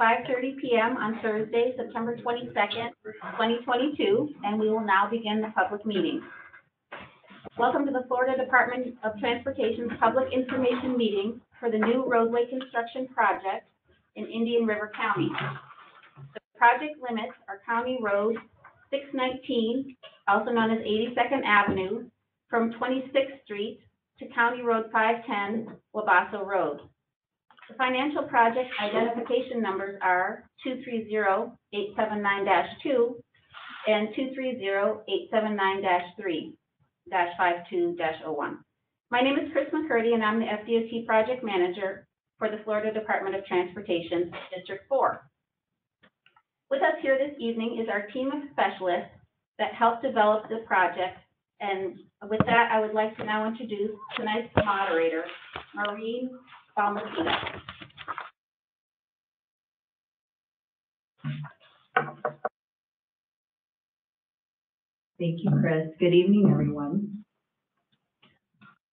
5:30 p.m. on Thursday, September 22nd, 2022, and we will now begin the public meeting. Welcome to the Florida Department of Transportation's public information meeting for the new roadway construction project in Indian River County. The project limits are County Road 619, also known as 82nd Avenue, from 26th Street to County Road 510, Wabasso Road. The financial project identification numbers are 230-879-2 and 230-879-3-52-01. My name is Chris McCurdy, and I'm the FDOT Project Manager for the Florida Department of Transportation, District 4. With us here this evening is our team of specialists that helped develop the project, and with that, I would like to now introduce tonight's moderator, Maureen Balmaceda. Thank you, Chris. Good evening, everyone.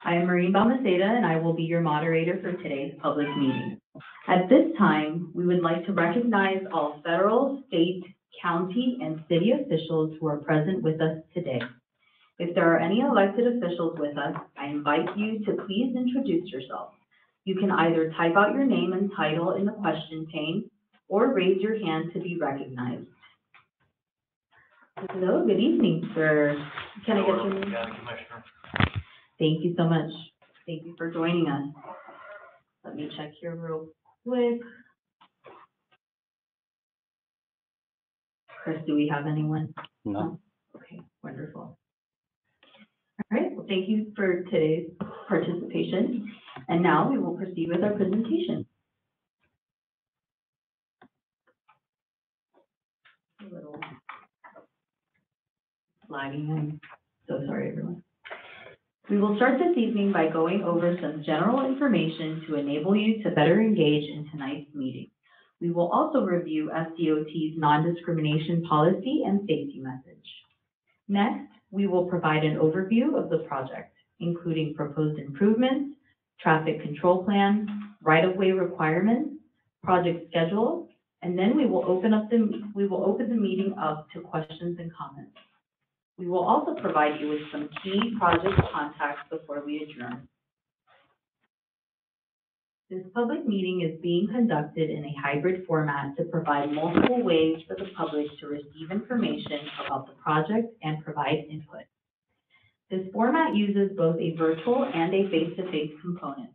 I am Maureen Balmaceda, and I will be your moderator for today's public meeting. At this time, we would like to recognize all federal, state, county, and city officials who are present with us today. If there are any elected officials with us, I invite you to please introduce yourself. You can either type out your name and title in the question pane or raise your hand to be recognized. Hello, good evening, sir. Can I get your name? Commissioner. Thank you so much. Thank you for joining us. Let me check here real quick. Chris, do we have anyone? No. Okay, wonderful. All right, well, thank you for today's participation. And now we will proceed with our presentation. A little lagging. I'm so sorry, everyone. We will start this evening by going over some general information to enable you to better engage in tonight's meeting. We will also review FDOT's non-discrimination policy and safety message. Next, we will provide an overview of the project, including proposed improvements, traffic control plan, right-of-way requirements, project schedule, and then we will open the meeting up to questions and comments. We will also provide you with some key project contacts before we adjourn. This public meeting is being conducted in a hybrid format to provide multiple ways for the public to receive information about the project and provide input. This format uses both a virtual and a face-to-face component.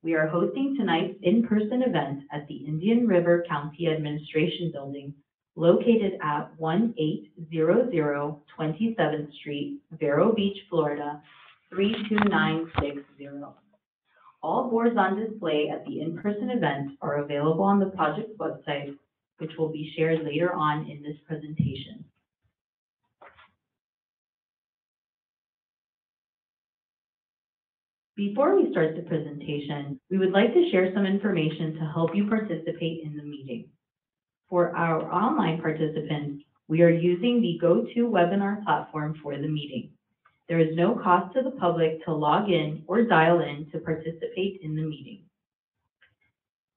We are hosting tonight's in-person event at the Indian River County Administration Building, located at 1800 27th Street, Vero Beach, Florida, 32960. All boards on display at the in-person event are available on the project's website, which will be shared later on in this presentation. Before we start the presentation, we would like to share some information to help you participate in the meeting. For our online participants, we are using the GoToWebinar platform for the meeting. There is no cost to the public to log in or dial in to participate in the meeting.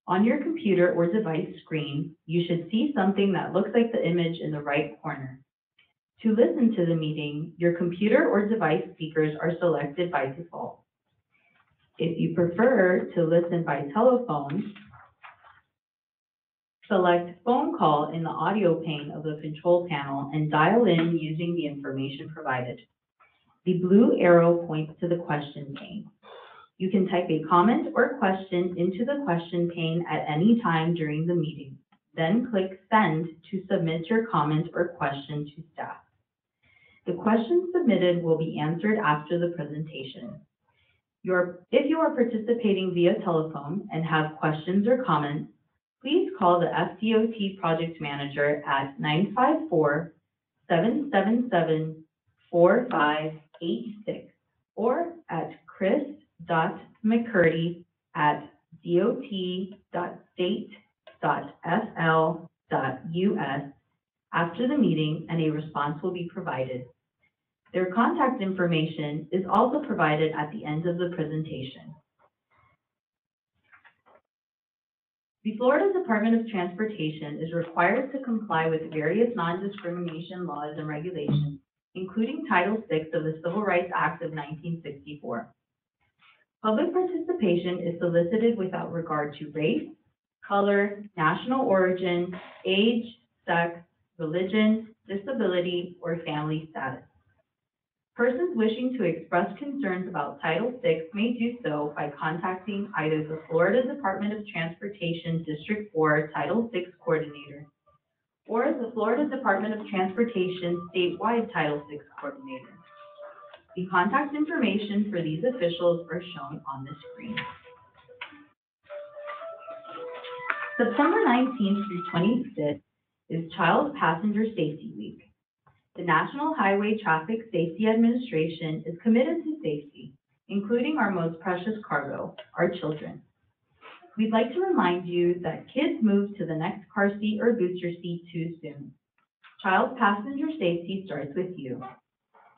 On your computer or device screen, you should see something that looks like the image in the right corner. To listen to the meeting, your computer or device speakers are selected by default. If you prefer to listen by telephone, select phone call in the audio pane of the control panel and dial in using the information provided. The blue arrow points to the question pane. You can type a comment or question into the question pane at any time during the meeting. Then click Send to submit your comment or question to staff. The questions submitted will be answered after the presentation. If you are participating via telephone and have questions or comments, please call the FDOT Project Manager at 954-777-4586 or at chris.mccurdy@dot.state.fl.us after the meeting, and a response will be provided. Their contact information is also provided at the end of the presentation. The Florida Department of Transportation is required to comply with various non-discrimination laws and regulations, including Title VI of the Civil Rights Act of 1964. Public participation is solicited without regard to race, color, national origin, age, sex, religion, disability, or family status. Persons wishing to express concerns about Title VI may do so by contacting either the Florida Department of Transportation District 4 Title VI Coordinator or the Florida Department of Transportation Statewide Title VI Coordinator. The contact information for these officials are shown on the screen. September 19th through 25th is Child Passenger Safety Week. The National Highway Traffic Safety Administration is committed to safety, including our most precious cargo, our children. We'd like to remind you that kids move to the next car seat or booster seat too soon. Child passenger safety starts with you.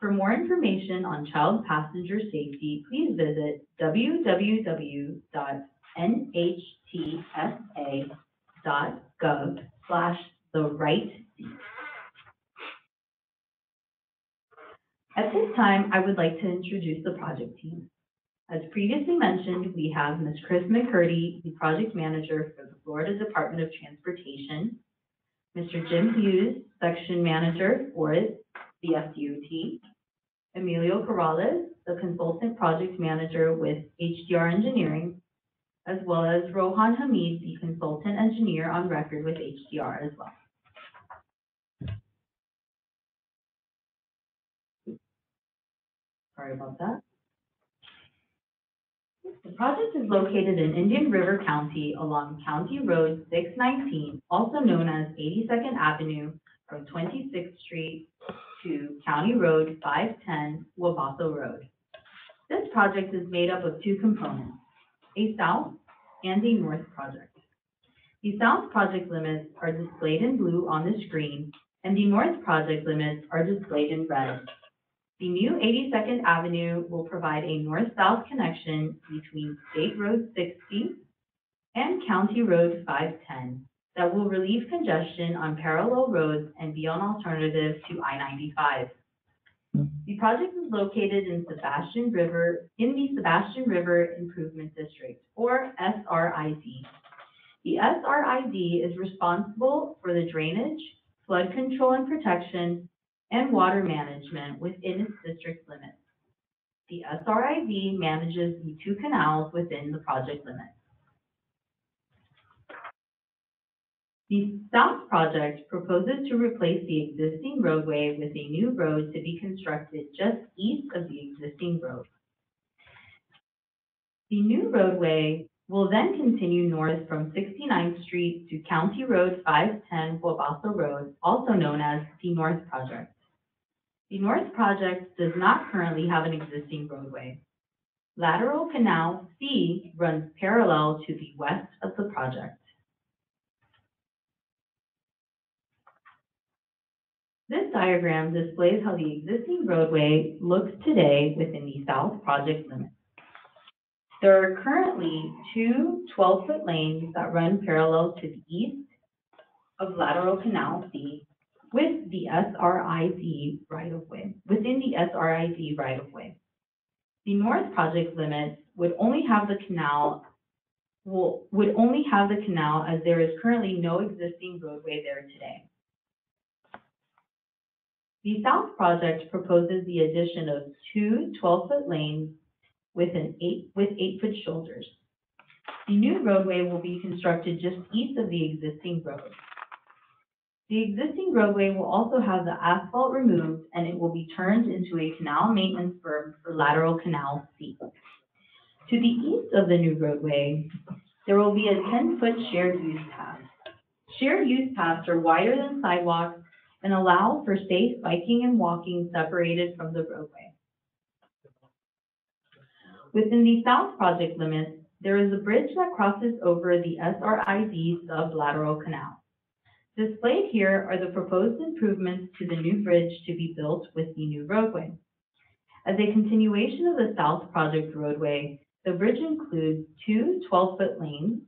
For more information on child passenger safety, please visit www.nhtsa.gov/the-right-seat. At this time, I would like to introduce the project team. As previously mentioned, we have Ms. Chris McCurdy, the project manager for the Florida Department of Transportation, Mr. Jim Hughes, section manager for the FDOT, Emilio Corrales, the consultant project manager with HDR Engineering, as well as Rohan Hamid, the consultant engineer on record with HDR as well. Sorry about that. The project is located in Indian River County along County Road 619, also known as 82nd Avenue from 26th Street to County Road 510, Wabasso Road. This project is made up of two components, a south and a north project. The south project limits are displayed in blue on the screen, and the north project limits are displayed in red. The new 82nd Avenue will provide a north-south connection between State Road 60 and County Road 510 that will relieve congestion on parallel roads and be an alternative to I-95. The project is located in the Sebastian River Improvement District, or SRID. The SRID is responsible for the drainage, flood control and protection, and water management within its district limits. The SRID manages the two canals within the project limits. The South project proposes to replace the existing roadway with a new road to be constructed just east of the existing road. The new roadway will then continue north from 69th Street to County Road 510 Wabasso Road, also known as the North Project. The North Project does not currently have an existing roadway. Lateral Canal C runs parallel to the west of the project. This diagram displays how the existing roadway looks today within the South Project limits. There are currently two 12-foot lanes that run parallel to the east of Lateral Canal C with the SRID right-of-way, within the SRID right-of-way. The North Project limits would only have the canal as there is currently no existing roadway there today. The South Project proposes the addition of two 12-foot lanes with 8-foot shoulders. The new roadway will be constructed just east of the existing road. The existing roadway will also have the asphalt removed, and it will be turned into a canal maintenance berm for Lateral Canal C. To the east of the new roadway, there will be a 10-foot shared use path. Shared use paths are wider than sidewalks and allow for safe biking and walking separated from the roadway. Within the South Project limits, there is a bridge that crosses over the SRID sub-lateral canal. Displayed here are the proposed improvements to the new bridge to be built with the new roadway. As a continuation of the South Project roadway, the bridge includes two 12-foot lanes,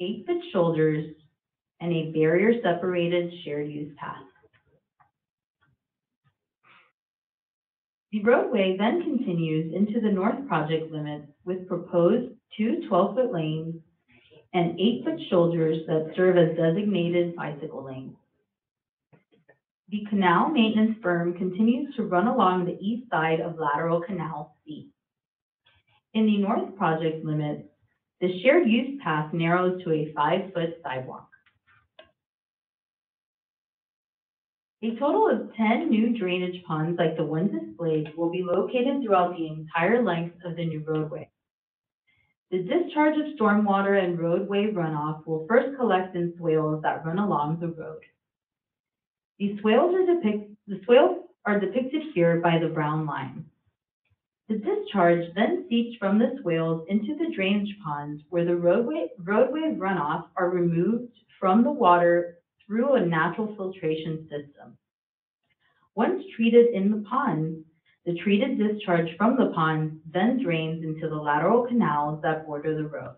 8-foot shoulders, and a barrier-separated shared use path. The roadway then continues into the north project limits with proposed 2 12-foot lanes and 8-foot shoulders that serve as designated bicycle lanes. The canal maintenance berm continues to run along the east side of lateral canal C. In the north project limits, the shared use path narrows to a 5-foot sidewalk. A total of 10 new drainage ponds like the ones displayed will be located throughout the entire length of the new roadway. The discharge of stormwater and roadway runoff will first collect in swales that run along the road. The swales are depicted here by the brown line. The discharge then seeps from the swales into the drainage ponds where the roadway runoff are removed from the water through a natural filtration system. Once treated in the ponds, the treated discharge from the ponds then drains into the lateral canals that border the road.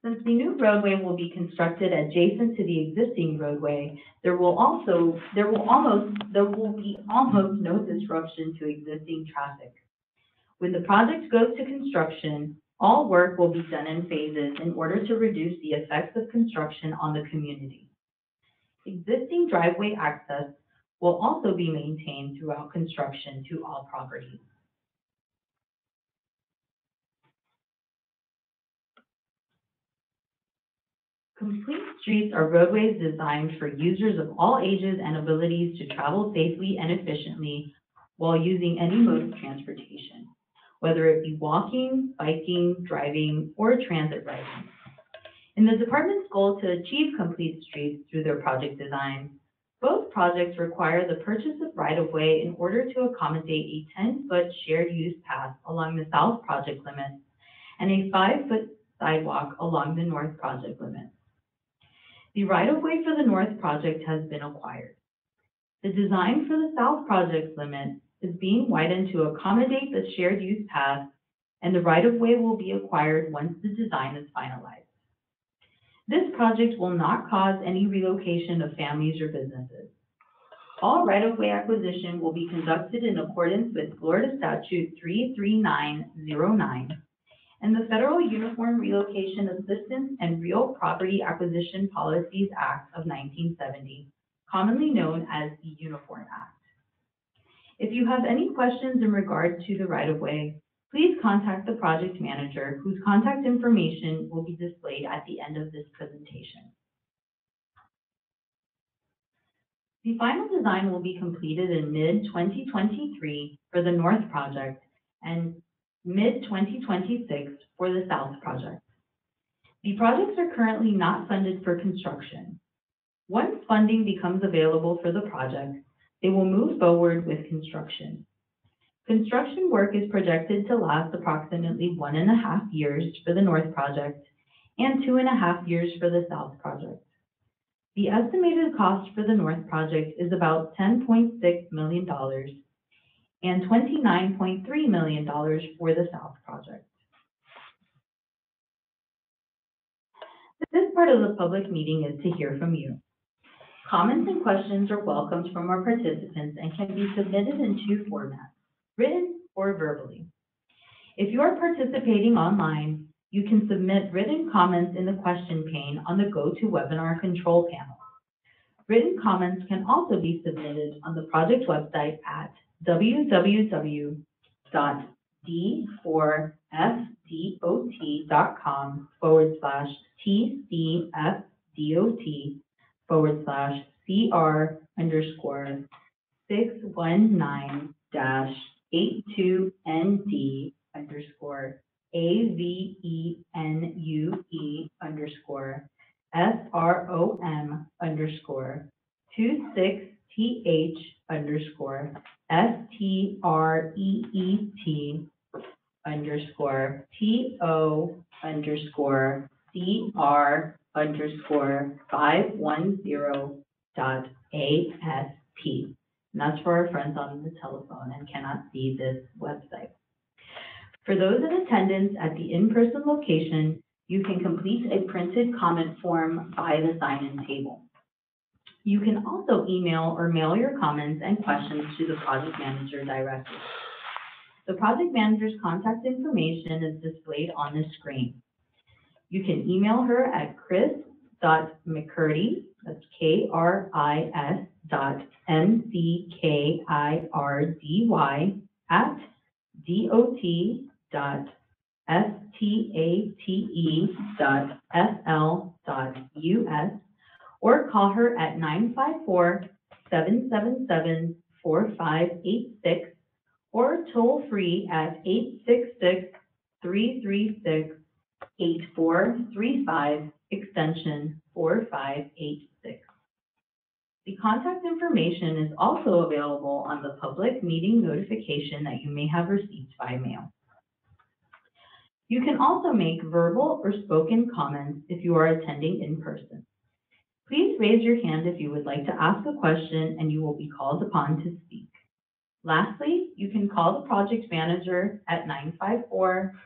Since the new roadway will be constructed adjacent to the existing roadway, there will be almost no disruption to existing traffic. When the project goes to construction, all work will be done in phases in order to reduce the effects of construction on the community. Existing driveway access will also be maintained throughout construction to all properties. Complete streets are roadways designed for users of all ages and abilities to travel safely and efficiently while using any mode of transportation, whether it be walking, biking, driving, or transit riding. In the department's goal to achieve complete streets through their project design, both projects require the purchase of right-of-way in order to accommodate a 10-foot shared use path along the south project limits and a 5-foot sidewalk along the north project limits. The right-of-way for the north project has been acquired. The design for the south project limit is being widened to accommodate the shared use path, and the right-of-way will be acquired once the design is finalized. This project will not cause any relocation of families or businesses. All right-of-way acquisition will be conducted in accordance with Florida Statute 33909 and the Federal Uniform Relocation Assistance and Real Property Acquisition Policies Act of 1970, commonly known as the Uniform Act. If you have any questions in regard to the right-of-way, please contact the project manager, whose contact information will be displayed at the end of this presentation. The final design will be completed in mid-2023 for the north project and mid-2026 for the south project. The projects are currently not funded for construction. Once funding becomes available for the project, they will move forward with construction. Construction work is projected to last approximately 1.5 years for the north project and 2.5 years for the south project. The estimated cost for the north project is about $10.6 million and $29.3 million for the south project. This part of the public meeting is to hear from you. Comments and questions are welcomed from our participants and can be submitted in 2 formats, written or verbally. If you are participating online, you can submit written comments in the question pane on the GoToWebinar control panel. Written comments can also be submitted on the project website at D4FD02ND_AVENU_SROM_TO6TH_CR_EET_TO_TO_ASP. And that's for our friends on the telephone and cannot see this website. For those in attendance at the in-person location, you can complete a printed comment form by the sign-in table. You can also email or mail your comments and questions to the project manager directly. The project manager's contact information is displayed on the screen. You can email her at chris.mccurdy, that's K-R-I-S .M-C-K-I-R-D-Y @dot.state.fl.us, or call her at 954-777-4586, or toll free at 866-336-8435, extension 4586. The contact information is also available on the public meeting notification that you may have received by mail. You can also make verbal or spoken comments if you are attending in person. Please raise your hand if you would like to ask a question, and you will be called upon to speak. Lastly, you can call the project manager at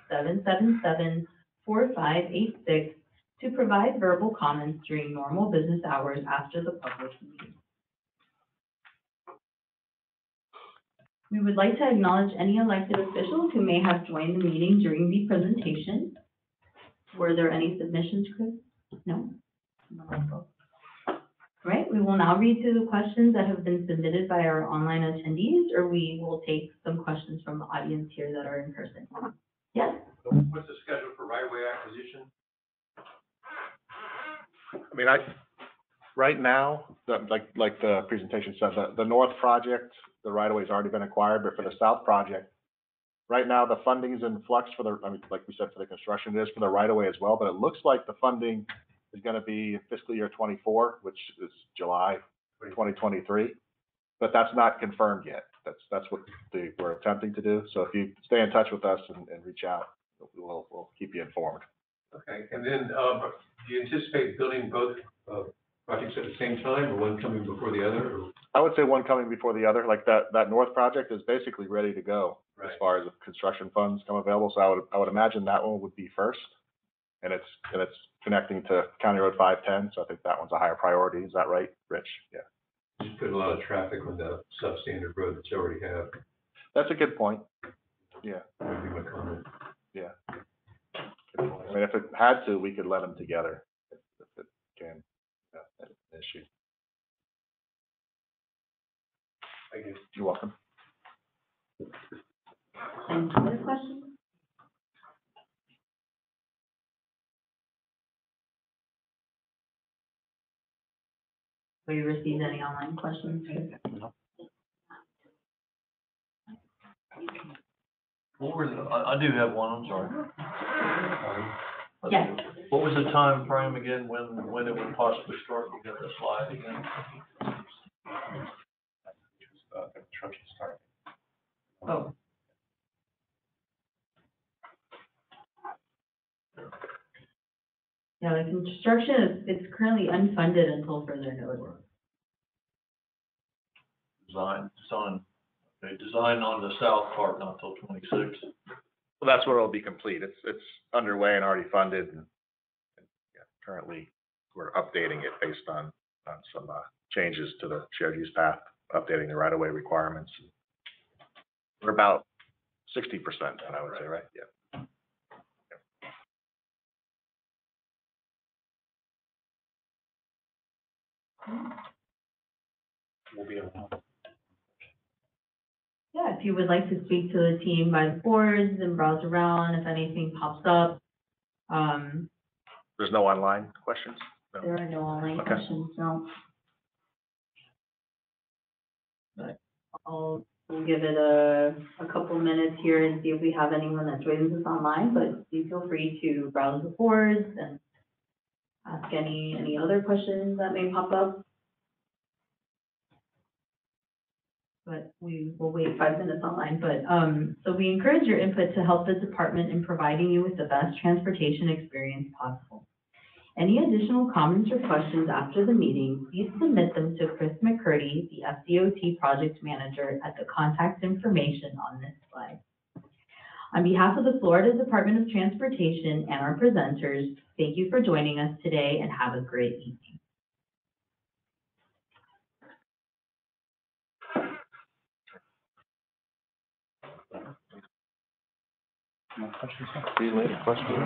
954-777-4586 to provide verbal comments during normal business hours after the public meeting. We would like to acknowledge any elected officials who may have joined the meeting during the presentation. Were there any submissions, Chris? No? All right, we will now read through the questions that have been submitted by our online attendees, or we will take some questions from the audience here that are in person. Yes? What's the schedule for right-of-way acquisition? I mean, right now, like the presentation said, the north project, the right-of-way's already been acquired, but for the south project, right now, the funding's in flux for the, I mean, like we said, for the construction, it is for the right-of-way as well, but it looks like the funding is gonna be in fiscal year 24, which is July 2023, but that's not confirmed yet. That's what we're attempting to do. So if you stay in touch with us and reach out, we'll keep you informed. Okay, and then, do you anticipate building both, projects at the same time, or one coming before the other, or? I would say one coming before the other. Like that north project is basically ready to go as Right. far as the construction funds come available. So I would imagine that one would be first, and it's connecting to County Road 510. So I think that one's a higher priority. Is that right, Rich? Yeah. Just put a lot of traffic on the substandard road that you already have. That's a good point. Yeah. That would be my comment. Yeah. I mean, if it had to, we could let them together if it can. Yeah, that's an issue. Thank you. You're welcome. Any other questions? Have you received any online questions? No. What were I do have one, I'm sorry. Yes. What was the time frame again, when it would possibly start? You got the slide again? Construction start. Oh. Yeah, the construction it's currently unfunded until further notice. Design on the south part, not till 26. Well, that's where it'll be complete. It's underway and already funded, and yeah, currently we're updating it based on some changes to the shared use path, updating the right-of-way requirements. We're about 60%, I would say, right? Yeah. We'll be around. Yeah, if you would like to speak to the team by the boards and browse around, if anything pops up. There's no online questions? No. There are no online Okay. questions, no. But we'll give it a couple minutes here and see if we have anyone that joins us online, but please feel free to browse the boards and ask any other questions that may pop up. But we will wait 5 minutes online, but, so we encourage your input to help the department in providing you with the best transportation experience possible. Any additional comments or questions after the meeting, please submit them to Chris McCurdy, the FDOT project manager, at the contact information on this slide. On behalf of the Florida Department of Transportation and our presenters, thank you for joining us today and have a great evening. See you later. Questions?